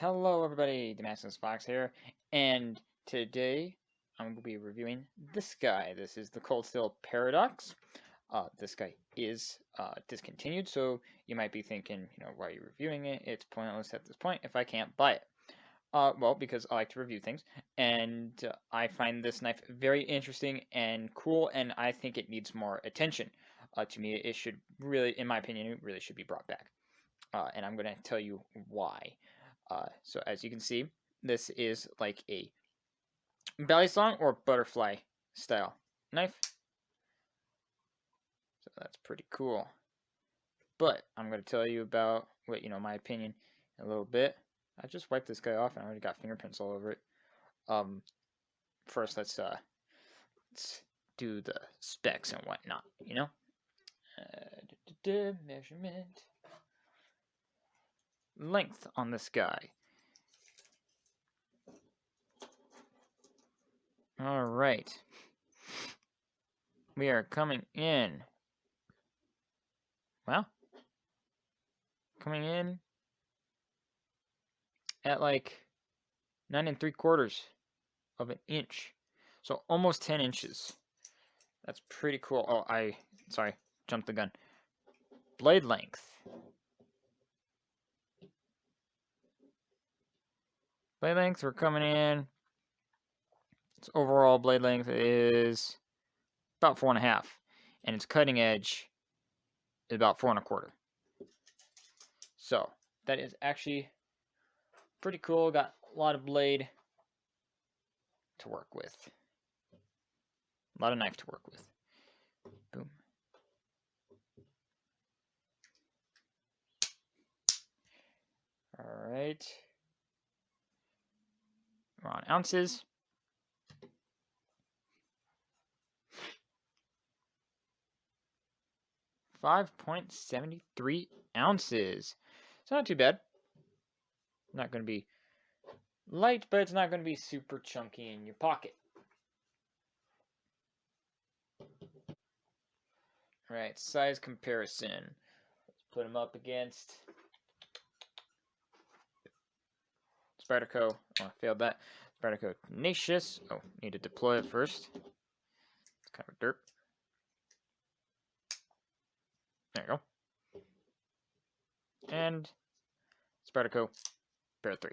Hello everybody, Damascus Fox here, and today I'm going to be reviewing this guy. This is the Cold Steel Paradox. This guy is discontinued, so you might be thinking, why are you reviewing it? It's pointless at this point if I can't buy it. Well, because I like to review things, and I find this knife very interesting and cool, and I think it needs more attention. To me, it should really, in my opinion, it really should be brought back. And I'm going to tell you why. So as you can see, this is like a Balisong or butterfly style knife. So that's pretty cool. But I'm going to tell you about what, my opinion in a little bit. I just wiped this guy off and I already got fingerprints all over it. First let's do the specs and whatnot, measurement. Length on this guy. Alright. We are coming in. Well, coming in at like 9 3/4 of an inch. So almost 10 inches. That's pretty cool. Oh, sorry, jumped the gun. Blade length. Blade length, we're coming in. Its overall blade length is about 4.5. And its cutting edge is about 4 1/4. So, that is actually pretty cool. Got a lot of blade to work with. A lot of knife to work with. Boom. Alright. We're on ounces. 5.73 ounces. It's not too bad. Not going to be light, but it's not going to be super chunky in your pocket. Alright, size comparison. Let's put them up against Spyderco. Oh, I failed that. Spyderco Tenacious. Oh, need to deploy it first. It's kind of dirt. There you go. And Spyderco Bear 3.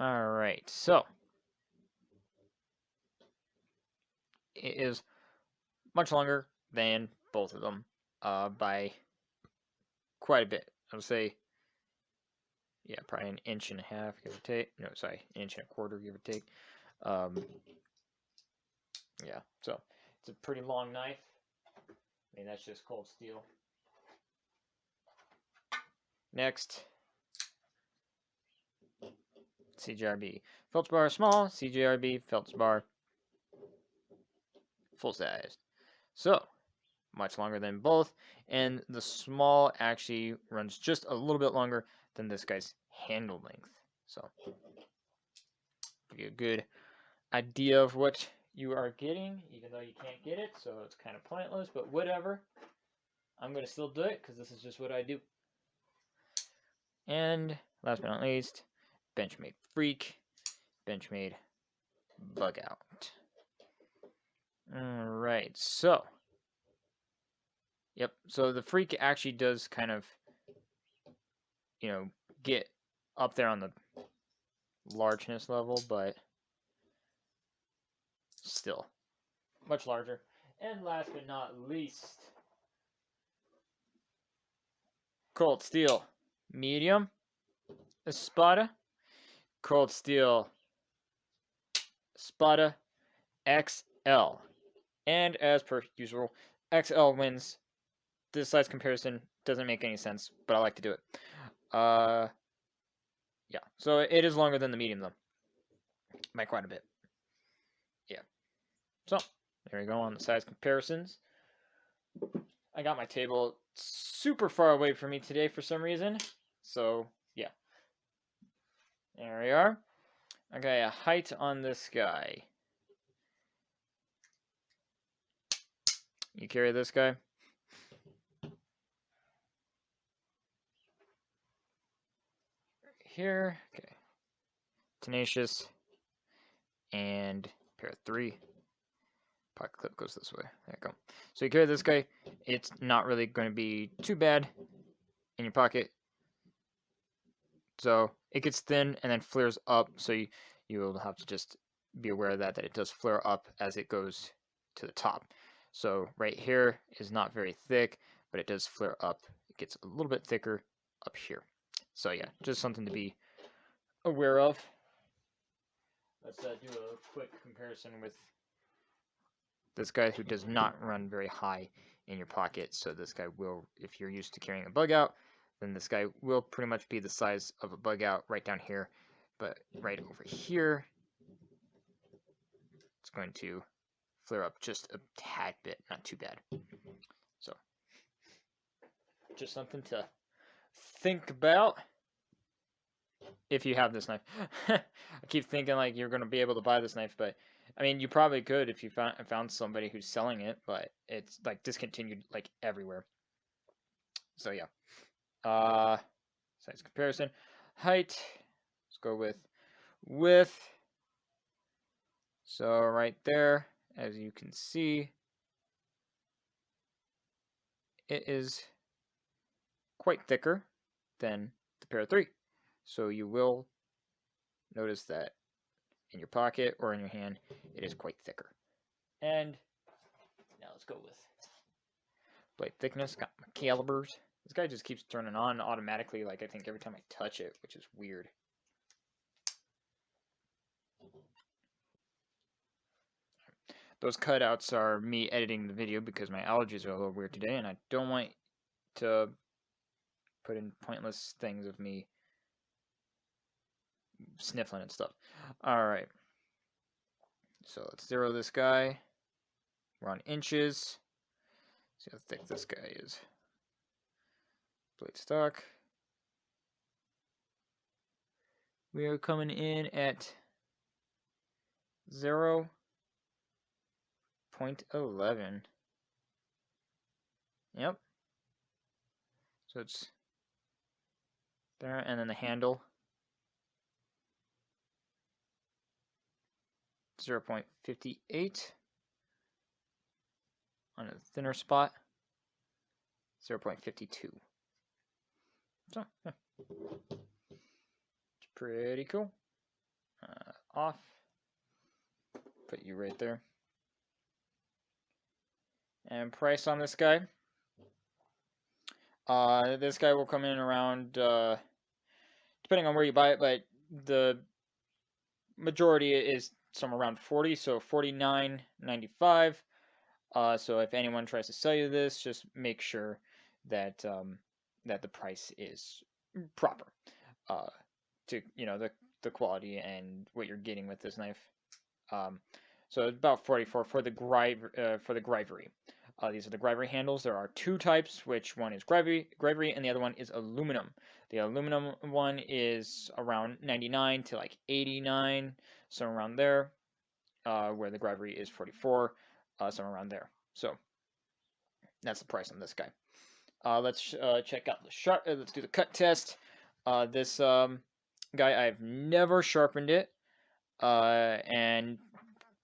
Alright, so it is much longer than both of them by quite a bit. I would say, yeah, probably an inch and a half, give or take. No, sorry, an inch and a quarter, give or take. Yeah, so it's a pretty long knife. I mean, that's just cold steel. Next, CJRB Feldspar small, CJRB Feldspar full size. So, much longer than both, and the small actually runs just a little bit longer than this guy's handle length. So, give you a good idea of what you are getting, even though you can't get it, so it's kind of pointless, but whatever. I'm going to still do it because this is just what I do. And last but not least, Benchmade Freak, Benchmade Bug Out. Alright, so, yep, so the Freak actually does kind of, get up there on the largeness level, but still much larger. And last but not least, Cold Steel Medium Espada, Cold Steel Espada XL. And as per usual, XL wins. This size comparison doesn't make any sense, but I like to do it. Yeah, so it is longer than the medium though, by quite a bit. Yeah. So there we go on the size comparisons. I got my table super far away from me today for some reason, so yeah. There we are. Okay, a height on this guy. You carry this guy? here. Okay. Tenacious. And pair of 3. Pocket clip goes this way. There you go. So you carry this guy. It's not really going to be too bad in your pocket. So it gets thin and then flares up. So you will have to just be aware of that it does flare up as it goes to the top. So right here is not very thick, but it does flare up. It gets a little bit thicker up here. So yeah, just something to be aware of. Let's do a quick comparison with this guy who does not run very high in your pocket. So this guy will, if you're used to carrying a bug out, then this guy will pretty much be the size of a bug out right down here. But right over here, it's going to flare up just a tad bit, not too bad. So just something to think about if you have this knife. I keep thinking like you're going to be able to buy this knife, but I mean, you probably could if you found somebody who's selling it, but it's like discontinued like everywhere. So yeah. Size comparison. Height. Let's go with width. So right there, as you can see, it is quite thicker than the pair of 3. So you will notice that in your pocket or in your hand, it is quite thicker. And now let's go with blade thickness. Got my calibers. This guy just keeps turning on automatically, like I think every time I touch it, which is weird. Those cutouts are me editing the video because my allergies are a little weird today, and I don't want to put in pointless things of me sniffling and stuff. Alright. So let's zero this guy. We're on inches. See how thick this guy is. Blade stock. We are coming in at 0.11. Yep. So it's there, and then the handle 0.58 on a thinner spot, 0.52. So yeah. It's pretty cool. Off. Put you right there. And price on this guy. This guy will come in around, depending on where you buy it, but the majority is somewhere around 40, so $49.95. So if anyone tries to sell you this, just make sure that that the price is proper to the quality and what you're getting with this knife. So it's about 44 for the Gryvery. These are the Gryvery handles. There are 2 types, which one is Gryvery and the other one is aluminum. The aluminum one is around 99 to like 89, somewhere around there, where the Gryvery is 44, somewhere around there. So that's the price on this guy. Let's check out the let's do the cut test. This guy, I've never sharpened it, and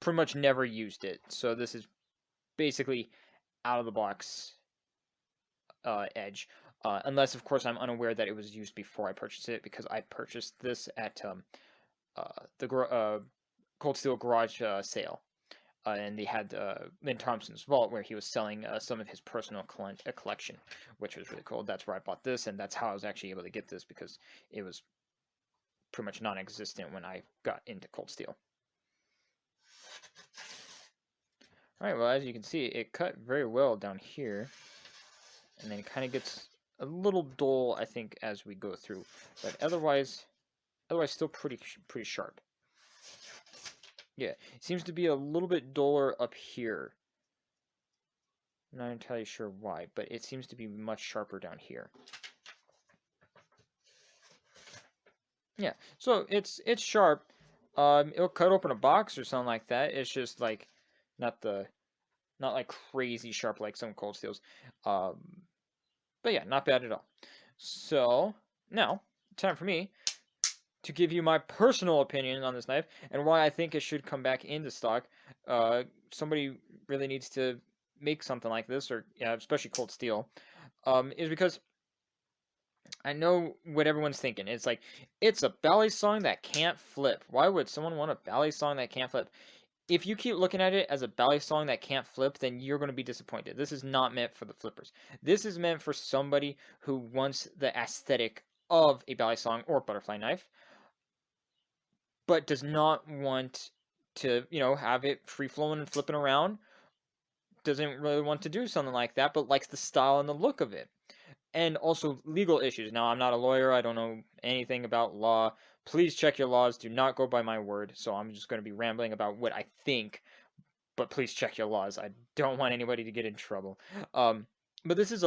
pretty much never used it. So this is basically out of the box edge, unless of course I'm unaware that it was used before I purchased it, because I purchased this at the Cold Steel Garage sale, and they had Lynn Thompson's vault where he was selling some of his personal collection, which was really cool. That's where I bought this, and that's how I was actually able to get this, because it was pretty much non-existent when I got into Cold Steel. Alright, well, as you can see, it cut very well down here, and then it kind of gets a little dull, I think, as we go through, but otherwise still pretty sharp. Yeah, it seems to be a little bit duller up here. I'm not entirely sure why, but it seems to be much sharper down here. Yeah, so it's sharp. It'll cut open a box or something like that. It's just like not like crazy sharp like some Cold Steels. But yeah, not bad at all. So now, time for me to give you my personal opinion on this knife and why I think it should come back into stock. Somebody really needs to make something like this, or yeah, especially cold steel, is because I know what everyone's thinking. It's like, it's a balisong that can't flip. Why would someone want a balisong that can't flip? If you keep looking at it as a balisong that can't flip, then you're going to be disappointed. This is not meant for the flippers. This is meant for somebody who wants the aesthetic of a balisong or butterfly knife, but does not want to, have it free flowing and flipping around. Doesn't really want to do something like that, but likes the style and the look of it. And also legal issues. Now, I'm not a lawyer. I don't know anything about law. Please check your laws. Do not go by my word. So I'm just going to be rambling about what I think, but please check your laws. I don't want anybody to get in trouble. But this is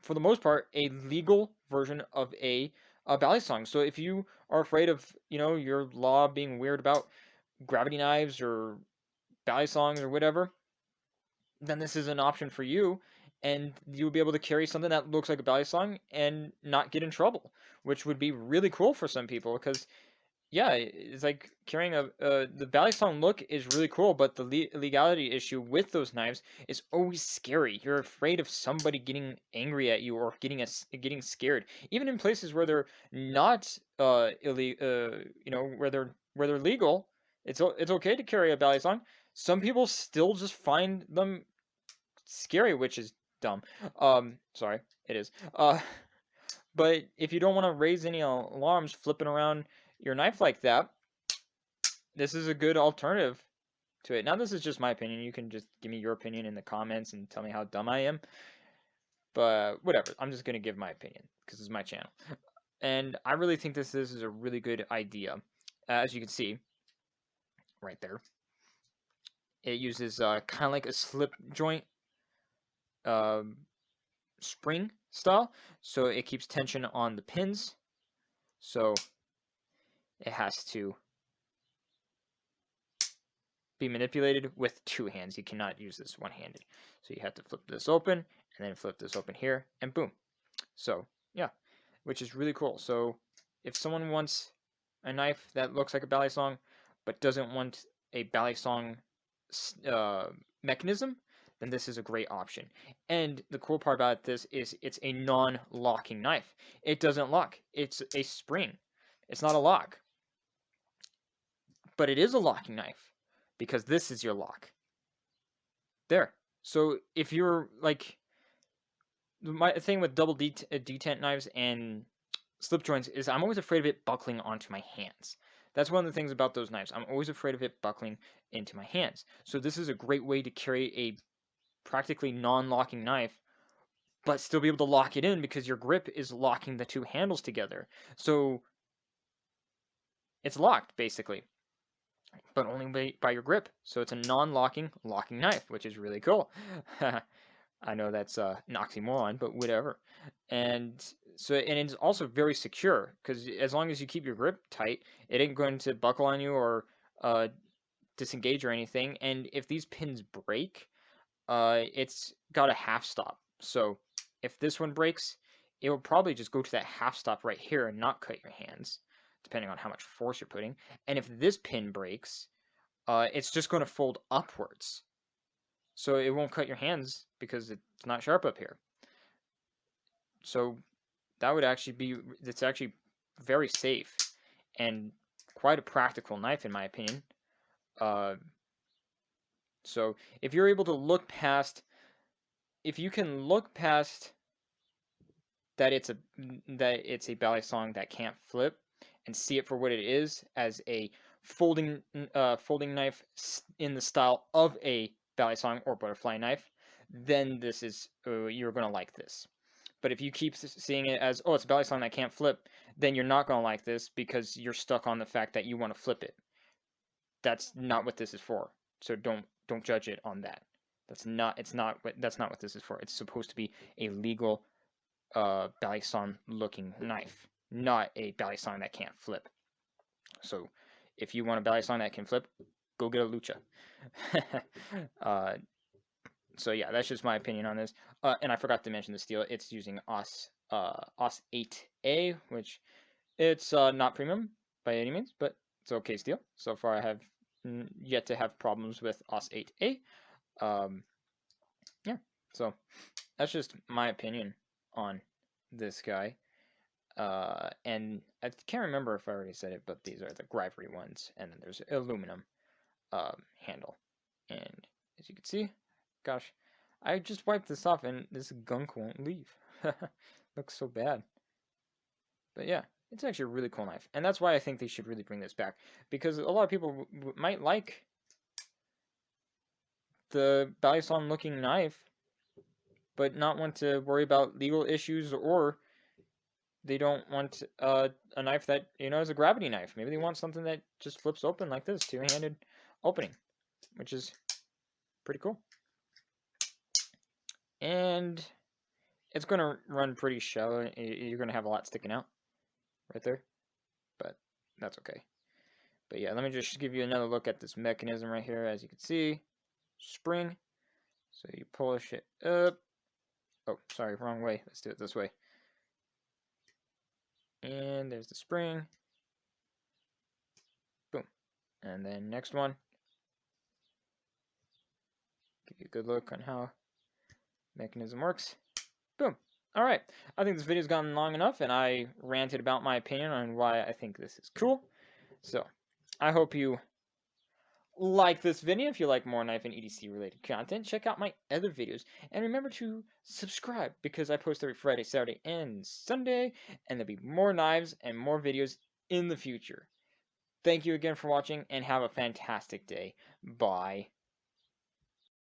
for the most part, a legal version of a balisong. So if you are afraid of, your law being weird about gravity knives or balisongs or whatever, then this is an option for you, and you'll be able to carry something that looks like a balisong and not get in trouble, which would be really cool for some people because yeah, it's like carrying the balisong look is really cool, but the legality issue with those knives is always scary. You're afraid of somebody getting angry at you or getting scared, even in places where they're not where they're legal. It's okay to carry a balisong. Some people still just find them scary, which is dumb. Sorry, it is. But if you don't want to raise any alarms flipping around your knife like that, this is a good alternative to it. Now, this is just my opinion. You can just give me your opinion in the comments and tell me how dumb I am. But whatever, I'm just gonna give my opinion because it's my channel, and I really think this is a really good idea. As you can see, right there, it uses kind of like a slip joint um, spring style, so it keeps tension on the pins. So it has to be manipulated with two hands. You cannot use this one-handed. So you have to flip this open and then flip this open here and boom. So yeah, which is really cool. So if someone wants a knife that looks like a balisong but doesn't want a balisong mechanism, then this is a great option. And the cool part about this is it's a non-locking knife. It doesn't lock. It's a spring. It's not a lock. But it is a locking knife because this is your lock. There. So if you're like, my thing with double detent knives and slip joints is I'm always afraid of it buckling onto my hands. That's one of the things about those knives. I'm always afraid of it buckling into my hands. So this is a great way to carry a practically non-locking knife, but still be able to lock it in because your grip is locking the two handles together. So it's locked, basically, but only by your grip. So it's a non-locking locking knife, which is really cool. I know that's an oxymoron, but whatever. And so, and it's also very secure because as long as you keep your grip tight, it ain't going to buckle on you or disengage or anything. And if these pins break, it's got a half stop. So if this one breaks, it will probably just go to that half stop right here and not cut your hands, depending on how much force you're putting. And if this pin breaks, it's just going to fold upwards. So it won't cut your hands because it's not sharp up here. So that would actually be, it's actually very safe and quite a practical knife in my opinion. So if you're able to look past, if you can look past that it's a balisong that can't flip and see it for what it is as a folding knife in the style of a balisong or butterfly knife, then this is you're gonna like this. But if you keep seeing it as, oh, it's a balisong that can't flip, then you're not gonna like this because you're stuck on the fact that you want to flip it. That's not what this is for. So don't judge it on that. That's not what this is for. It's supposed to be a legal balisong looking knife, not a balisong that can't flip. So if you want a balisong that can flip, go get a lucha. So yeah, that's just my opinion on this. And I forgot to mention the steel. It's using OS 8A, which It's not premium by any means, but it's okay steel. So far, I have yet to have problems with OS 8A. Um, yeah, so that's just my opinion on this guy. And I can't remember if I already said it, but these are the Gravity ones, and then there's aluminum handle. And as you can see, gosh, I just wiped this off, and this gunk won't leave. Looks so bad. But yeah, it's actually a really cool knife, and that's why I think they should really bring this back, because a lot of people might like the Balisong looking knife, but not want to worry about legal issues, or they don't want a knife that is a gravity knife. Maybe they want something that just flips open like this, two-handed opening, which is pretty cool. And it's going to run pretty shallow. You're going to have a lot sticking out right there, but that's okay. But yeah, let me just give you another look at this mechanism right here. As you can see, spring. So you push it up. Oh, sorry, wrong way. Let's do it this way. And there's the spring. Boom. And then next one. Give you a good look on how mechanism works. Boom. All right. I think this video's gone long enough, and I ranted about my opinion on why I think this is cool. So I hope you like this video. If you like more knife and EDC related content, check out my other videos. And remember to subscribe, because I post every Friday, Saturday, and Sunday. And there'll be more knives and more videos in the future. Thank you again for watching, and have a fantastic day. Bye.